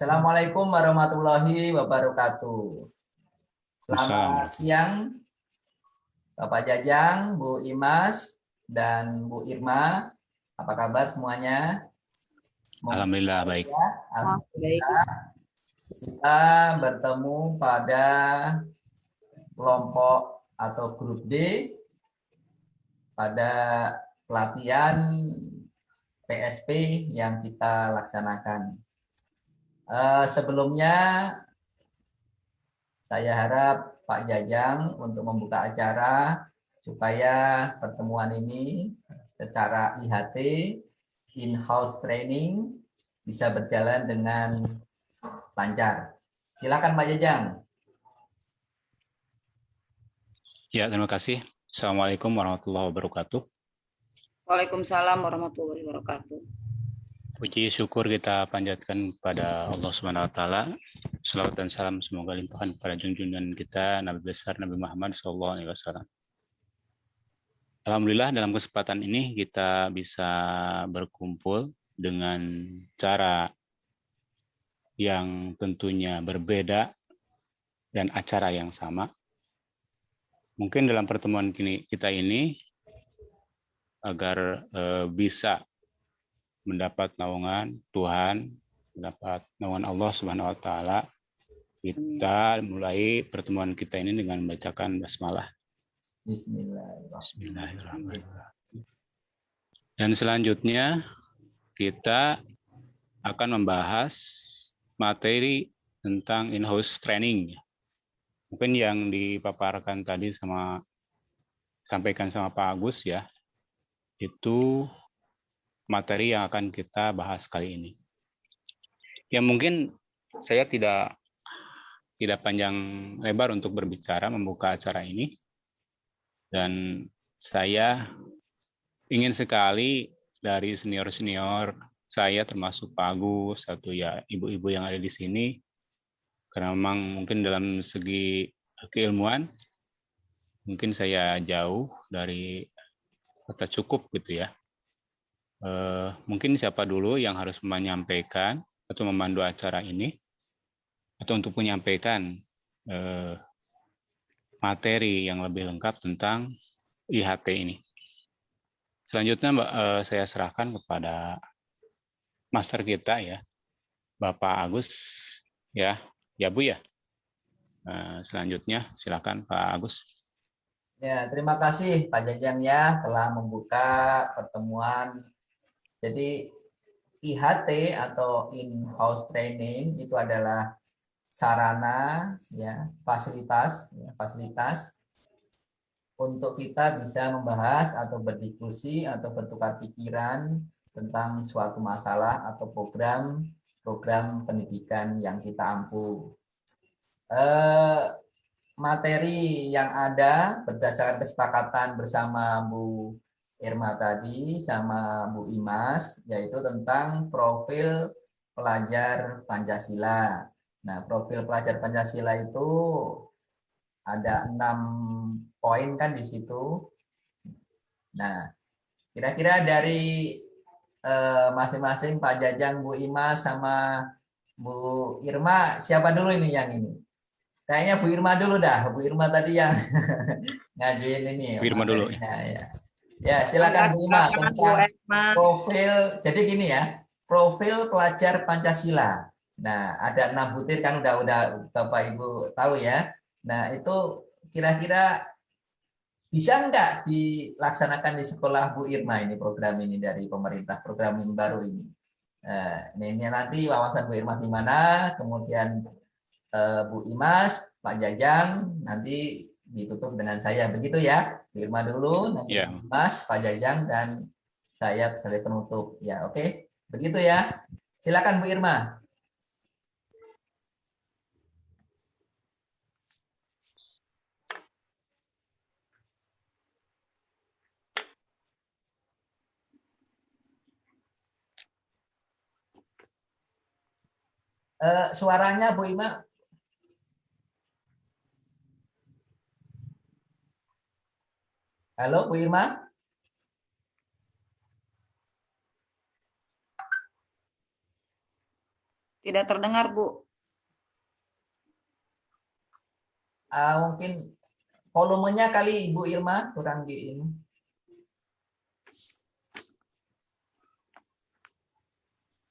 Assalamualaikum warahmatullahi wabarakatuh. Selamat Assalamualaikum. siang, Bapak Jajang, Bu Imas, dan Bu Irma. Apa kabar semuanya? Semoga Alhamdulillah baik baik. ya. Baik, Alhamdulillah. Kita bertemu pada kelompok atau grup D pada pelatihan PSP yang kita laksanakan. Sebelumnya saya harap Pak Jajang untuk membuka acara supaya pertemuan ini secara IHT, in-house training, bisa berjalan dengan lancar. Silakan Pak Jajang. Ya, terima kasih. Assalamualaikum warahmatullahi wabarakatuh. Waalaikumsalam warahmatullahi wabarakatuh. Puji syukur kita panjatkan kepada Allah Subhanahu wa taala. Salawat dan salam semoga limpahkan pada junjungan kita Nabi besar Nabi Muhammad SAW. Alhamdulillah dalam kesempatan ini kita bisa berkumpul dengan cara yang tentunya berbeda dan acara yang sama. Mungkin dalam pertemuan kita ini agar bisa mendapat naungan Tuhan, mendapat naungan Allah Subhanahu wa taala. Kita mulai pertemuan kita ini dengan membacakan basmalah. Bismillahirrahmanirrahim. Dan selanjutnya kita akan membahas materi tentang in-house training. Mungkin yang dipaparkan tadi sampaikan sama Pak Agus ya, itu materi yang akan kita bahas kali ini. Ya mungkin saya tidak panjang lebar untuk berbicara membuka acara ini, dan saya ingin sekali dari senior-senior saya termasuk Pak Agus atau ya ibu-ibu yang ada di sini, karena memang mungkin dalam segi keilmuan mungkin saya jauh dari kata cukup gitu ya. Mungkin siapa dulu yang harus menyampaikan atau memandu acara ini atau untuk menyampaikan materi yang lebih lengkap tentang IHT ini. Selanjutnya saya serahkan kepada master kita ya, Bapak Agus ya Bu ya. Selanjutnya silakan Pak Agus. Ya, terima kasih Pak Jajang ya telah membuka pertemuan. Jadi IHT atau in-house training itu adalah sarana ya, fasilitas untuk kita bisa membahas atau berdiskusi atau bertukar pikiran tentang suatu masalah atau program pendidikan yang kita ampu. Materi yang ada berdasarkan kesepakatan bersama Bu Irma tadi sama Bu Imas, yaitu tentang profil pelajar Pancasila. Nah, profil pelajar Pancasila itu ada 6 poin kan di situ. Nah, kira-kira dari masing-masing Pak Jajang, Bu Imas, sama Bu Irma, siapa dulu ini yang ini? Kayaknya Bu Irma dulu dah. Bu Irma tadi yang ngajuin ini Bu Irma dulu ya. Ya. Ya, silakan Bu Irma tentang profil. Jadi gini ya, profil pelajar Pancasila. Nah, ada 6 butir kan udah Bapak Ibu tahu ya. Nah, itu kira-kira bisa nggak dilaksanakan di sekolah Bu Irma ini program ini dari pemerintah, program yang baru ini. Ini nanti wawasan Bu Irma gimana, kemudian Bu Imas, Pak Jajang, nanti ditutup dengan saya. Begitu ya, Bu Irma dulu, nanti Ya. Bu Imas, Pak Jajang, dan saya sebagai penutup. Ya, oke. Begitu ya. Silakan Bu Irma. Suaranya Bu Irma. Halo Bu Irma. Tidak terdengar, Bu. Mungkin volumenya kali Ibu Irma kurang di ini.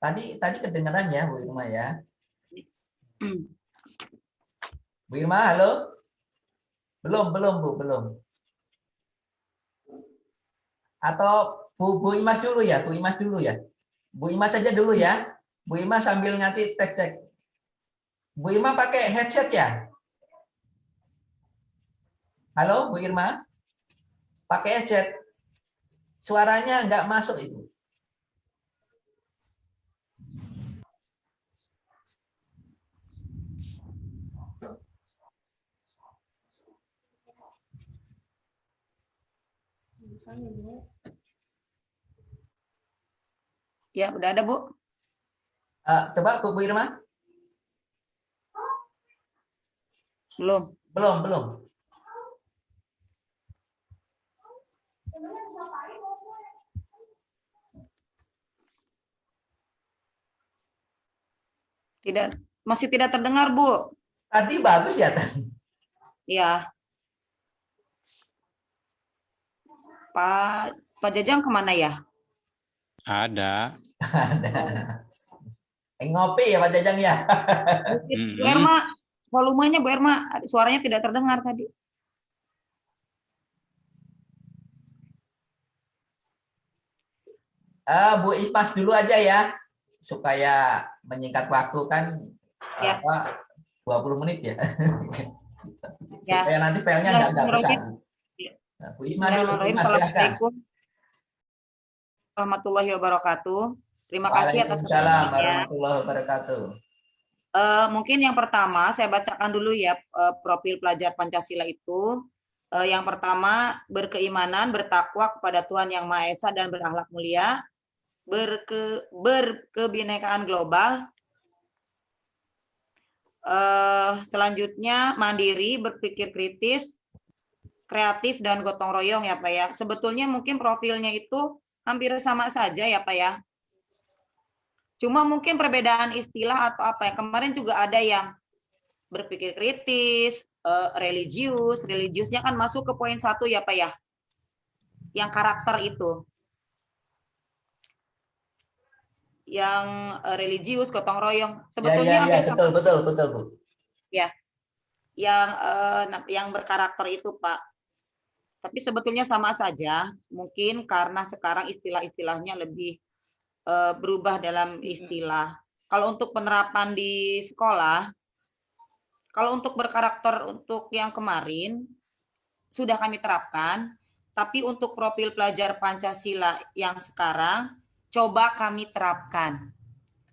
Tadi kedengaran ya Bu Irma ya. Bu Irma, halo? Belum Bu, belum. Atau Bu Imas dulu ya, Bu Imas dulu ya. Bu Imas saja dulu ya. Bu Imas sambil nanti cek. Bu Irma pakai headset ya? Halo Bu Irma? Pakai headset. Suaranya nggak masuk Ibu. Ya, udah ada, Bu. Coba Bu Irma. Belum. Belum. Tidak, masih tidak terdengar, Bu. Tadi bagus ya tadi. Ya. Pak Jajang kemana ya? Ada. Ngopi ya Pak Jajang ya. Bu Erma, volumenya Bu Erma, suaranya tidak terdengar tadi. Bu Imas dulu aja ya, supaya menyingkat waktu kan Ya. 20 menit ya. Ya. Supaya nanti filenya nggak besar. Nah, Bu Isma dulu, Bu Imas, silakan. Assalamualaikum warahmatullahi wabarakatuh. Terima kasih atas Waalaikumsalam kesempatannya. warahmatullahi wabarakatuh. Mungkin yang pertama saya bacakan dulu ya profil pelajar Pancasila itu. Yang pertama, berkeimanan, bertakwa kepada Tuhan Yang Maha Esa dan berakhlak mulia, berkebinekaan global. Selanjutnya, mandiri, berpikir kritis, kreatif, dan gotong royong ya Pak ya. Sebetulnya mungkin profilnya itu hampir sama saja ya Pak ya. Cuma mungkin perbedaan istilah atau apa ya. Kemarin juga ada yang berpikir kritis, religiusnya kan masuk ke poin 1 ya Pak ya. Yang karakter itu. Yang religius, gotong royong. Sebetulnya betul Bu. Ya. Yang berkarakter itu Pak. Tapi sebetulnya sama saja. Mungkin karena sekarang istilah-istilahnya lebih berubah dalam istilah. Kalau untuk penerapan di sekolah, kalau untuk berkarakter untuk yang kemarin sudah kami terapkan, tapi untuk profil pelajar Pancasila yang sekarang coba kami terapkan.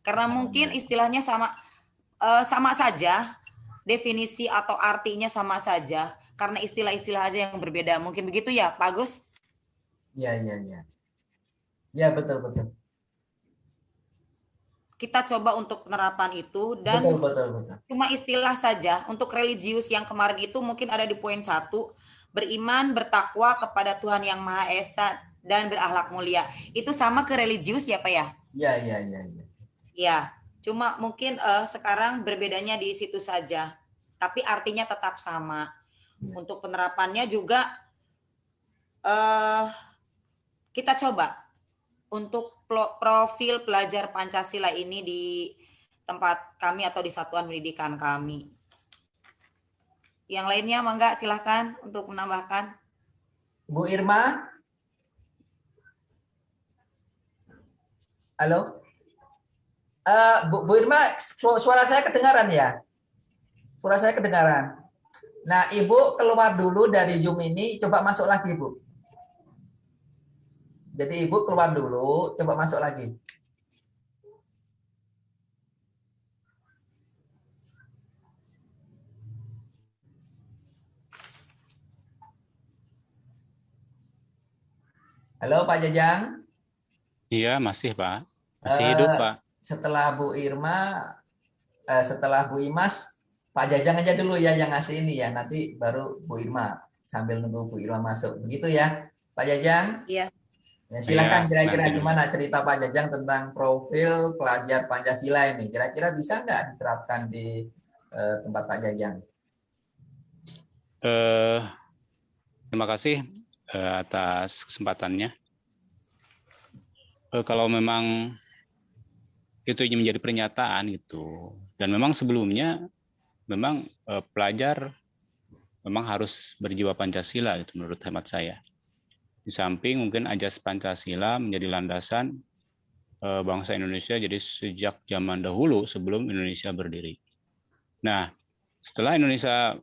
Karena mungkin istilahnya sama saja, definisi atau artinya sama saja, karena istilah-istilah aja yang berbeda. Mungkin begitu ya, Pak Agus? Iya. Ya, betul. Kita coba untuk penerapan itu dan betul. Cuma istilah saja. Untuk religius yang kemarin itu mungkin ada di poin 1, beriman, bertakwa kepada Tuhan Yang Maha Esa dan berakhlak mulia. Itu sama ke religius ya Pak ya? Iya. Ya, cuma mungkin sekarang berbedanya di situ saja. Tapi artinya tetap sama. Untuk penerapannya juga kita coba untuk profil pelajar Pancasila ini di tempat kami atau di satuan pendidikan kami. Yang lainnya mangga silahkan untuk menambahkan. Bu Irma? Halo? Bu Irma, suara saya kedengaran ya? Suara saya kedengaran. Nah, Ibu keluar dulu dari Zoom ini, coba masuk lagi, Bu. Jadi Ibu keluar dulu, coba masuk lagi. Halo Pak Jajang. Iya, masih Pak. Masih hidup Pak. Setelah Bu Irma, setelah Bu Imas, Pak Jajang aja dulu ya yang ngasih ini ya. Nanti baru Bu Irma sambil nunggu Bu Irma masuk. Begitu ya, Pak Jajang? Iya. Ya, Ya, silakan kira-kira nanti dulu. gimana cerita Pak Jajang tentang profil pelajar Pancasila ini. Kira-kira bisa nggak diterapkan di tempat Pak Jajang? Eh, Terima kasih atas kesempatannya. Kalau memang itu menjadi pernyataan gitu, dan memang sebelumnya memang pelajar memang harus berjiwa Pancasila itu menurut hemat saya. Di samping mungkin ajas Pancasila menjadi landasan bangsa Indonesia jadi sejak zaman dahulu sebelum Indonesia berdiri. Nah, setelah Indonesia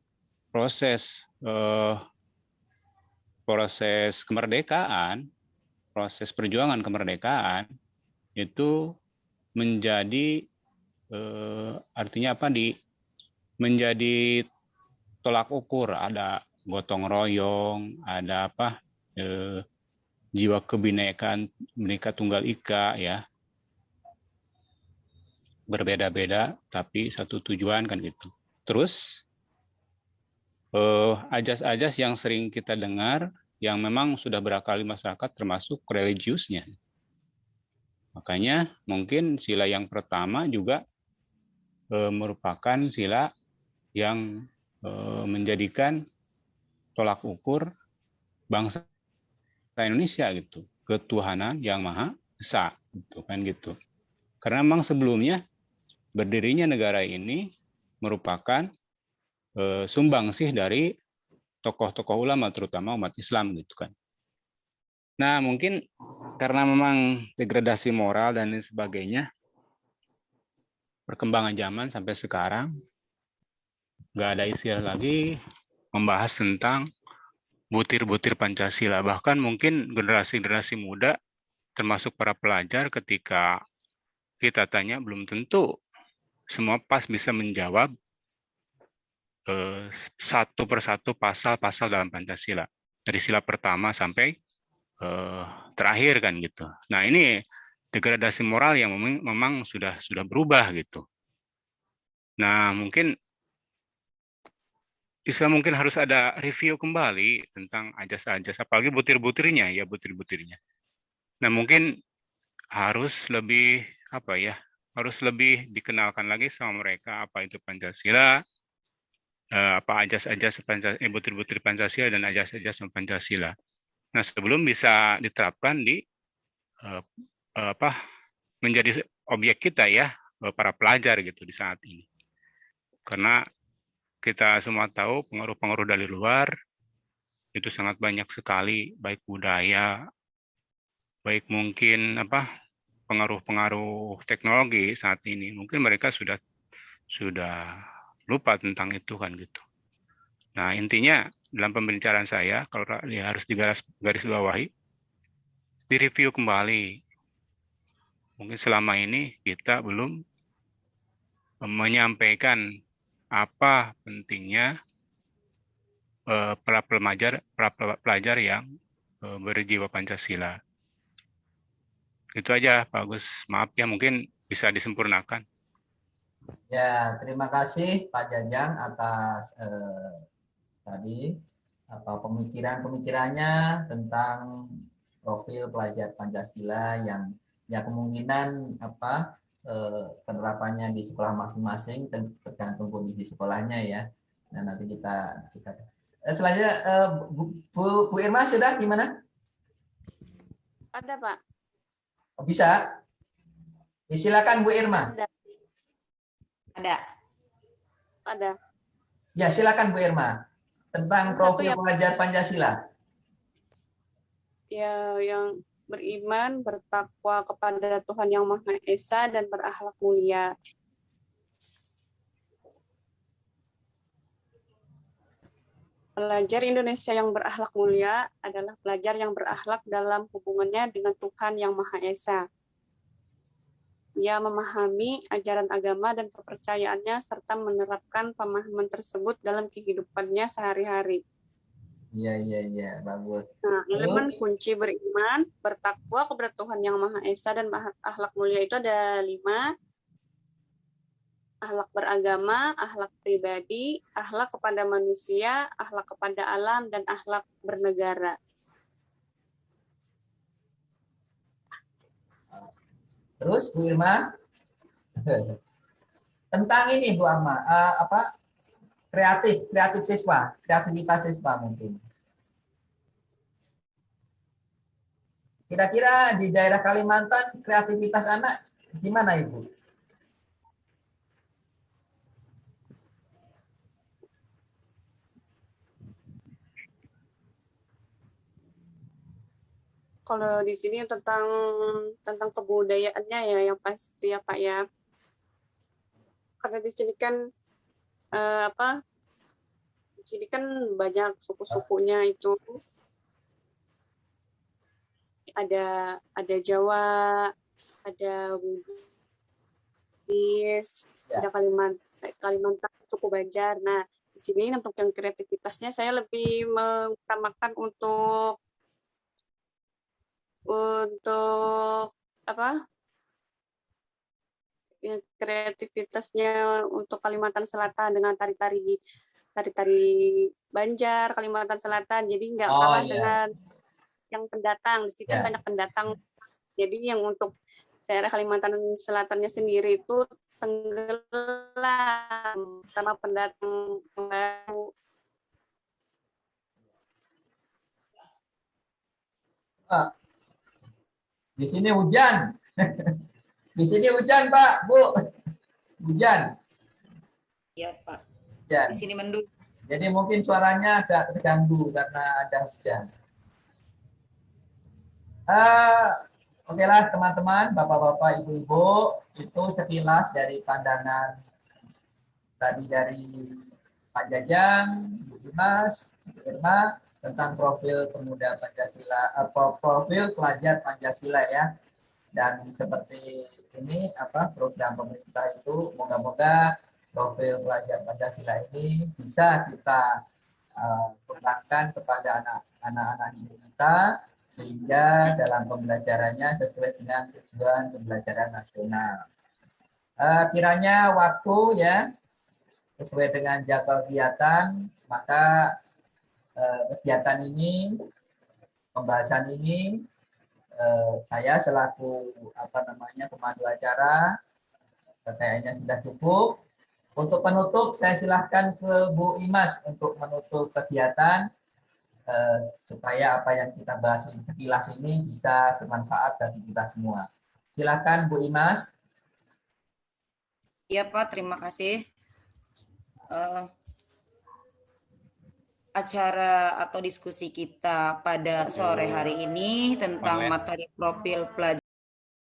proses eh, proses kemerdekaan, proses perjuangan kemerdekaan itu menjadi artinya apa menjadi tolak ukur, ada gotong royong, ada apa jiwa kebinekaan Bhinneka Tunggal Ika ya, berbeda-beda tapi satu tujuan kan gitu. Terus ajas-ajas yang sering kita dengar yang memang sudah berakal di masyarakat termasuk religiusnya. Makanya mungkin sila yang pertama juga merupakan sila yang menjadikan tolak ukur bangsa Indonesia gitu, ketuhanan yang maha esa gitu kan gitu. Karena memang sebelumnya berdirinya negara ini merupakan sumbangsih dari tokoh-tokoh ulama terutama umat Islam gitu kan. Nah, mungkin karena memang degradasi moral dan lain sebagainya, perkembangan zaman sampai sekarang nggak ada istilah lagi membahas tentang butir-butir Pancasila. Bahkan mungkin generasi-generasi muda, termasuk para pelajar, ketika kita tanya belum tentu semua pas bisa menjawab satu persatu pasal-pasal dalam Pancasila. Dari sila pertama sampai terakhir kan gitu. Nah ini degradasi moral yang memang sudah berubah gitu. Nah mungkin Islam mungkin harus ada review kembali tentang ajas-ajas, apalagi butir-butirnya ya butir-butirnya. Nah mungkin harus lebih apa ya, harus lebih dikenalkan lagi sama mereka apa itu Pancasila, apa ajas-ajas butir-butir Pancasila dan ajas-ajas Pancasila. Nah sebelum bisa diterapkan di apa menjadi objek kita ya para pelajar gitu di saat ini. Karena kita semua tahu pengaruh-pengaruh dari luar itu sangat banyak sekali, baik budaya, baik mungkin apa pengaruh-pengaruh teknologi saat ini. Mungkin mereka sudah lupa tentang itu kan gitu. Nah, intinya dalam pembicaraan saya kalau ya harus garis bawahi, direview kembali. Mungkin selama ini kita belum menyampaikan apa pentingnya para pelajar yang berjiwa Pancasila. Itu aja, Pak Agus. Maaf ya, mungkin bisa disempurnakan. Ya, terima kasih Pak Jajang atas tadi pemikiran-pemikirannya tentang profil pelajar Pancasila yang ya kemungkinan penerapannya di sekolah masing-masing tergantung kondisi sekolahnya ya. Nah, nanti kita selanjutnya Bu Irma sudah gimana? Ada, Pak. Bisa? Silakan Bu Irma. Ada. Ya, silakan Bu Irma. Tentang profil pelajar Pancasila. Ya, yang beriman, bertakwa kepada Tuhan Yang Maha Esa dan berakhlak mulia. Pelajar Indonesia yang berakhlak mulia adalah pelajar yang berakhlak dalam hubungannya dengan Tuhan Yang Maha Esa. Ia memahami ajaran agama dan kepercayaannya serta menerapkan pemahaman tersebut dalam kehidupannya sehari-hari. Iya, bagus. Nah, elemen kunci beriman, bertakwa kepada Tuhan Yang Maha Esa dan akhlak mulia itu ada 5. Akhlak beragama, akhlak pribadi, akhlak kepada manusia, akhlak kepada alam, dan akhlak bernegara. Nah, elemen kunci beriman, bertakwa kepada Tuhan Yang Maha Esa dan akhlak mulia itu ada 5. Akhlak beragama, akhlak pribadi, akhlak kepada manusia, akhlak kepada alam, dan akhlak bernegara. Nah, elemen kunci beriman, bertakwa kepada Tuhan Yang Maha Esa dan akhlak bernegara. Terus Bu Irma tentang ini Bu Amma, kreatif siswa, kreativitas siswa mungkin. Kira-kira di daerah Kalimantan kreativitas anak gimana Ibu? Kalau di sini tentang kebudayaannya ya yang pasti ya Pak ya. Karena di sini kan di sini kan banyak suku-sukunya itu. Ada Jawa, ada Bugis, ada Kalimantan, suku Banjar. Nah, di sini untuk yang kreativitasnya saya lebih mengutamakan untuk apa? Ya, kreativitasnya untuk Kalimantan Selatan dengan tari-tari Banjar, Kalimantan Selatan. Jadi nggak kalah dengan yang pendatang. Di sini kan banyak pendatang. Jadi yang untuk daerah Kalimantan Selatannya sendiri itu tenggelam sama pendatang baru. Di sini hujan. Di sini hujan, Pak, Bu. Hujan. Iya, Pak. Hujan. Di sini mendung. Jadi mungkin suaranya agak terganggu karena ada hujan. Oke lah teman-teman, bapak-bapak, ibu-ibu, itu sekilas dari pandangan tadi dari Pak Jajang, Bu Dimas, Bu Irma, tentang profil pemuda Pancasila, profil pelajar Pancasila ya. Dan seperti ini program pemerintah itu, moga-moga profil pelajar Pancasila ini bisa kita kembangkan kepada anak-anak didik kita, sehingga dalam pembelajarannya sesuai dengan tujuan pembelajaran nasional. Kiranya waktu ya sesuai dengan jadwal kegiatan, maka kegiatan ini, pembahasan ini, saya selaku pemandu acara kayaknya sudah cukup. Untuk penutup, saya silahkan ke Bu Imas untuk menutup kegiatan supaya apa yang kita bahas sekilas ini bisa bermanfaat bagi kita semua. Silakan Bu Imas. Iya Pak, terima kasih. Acara atau diskusi kita pada sore hari ini tentang materi profil pelajar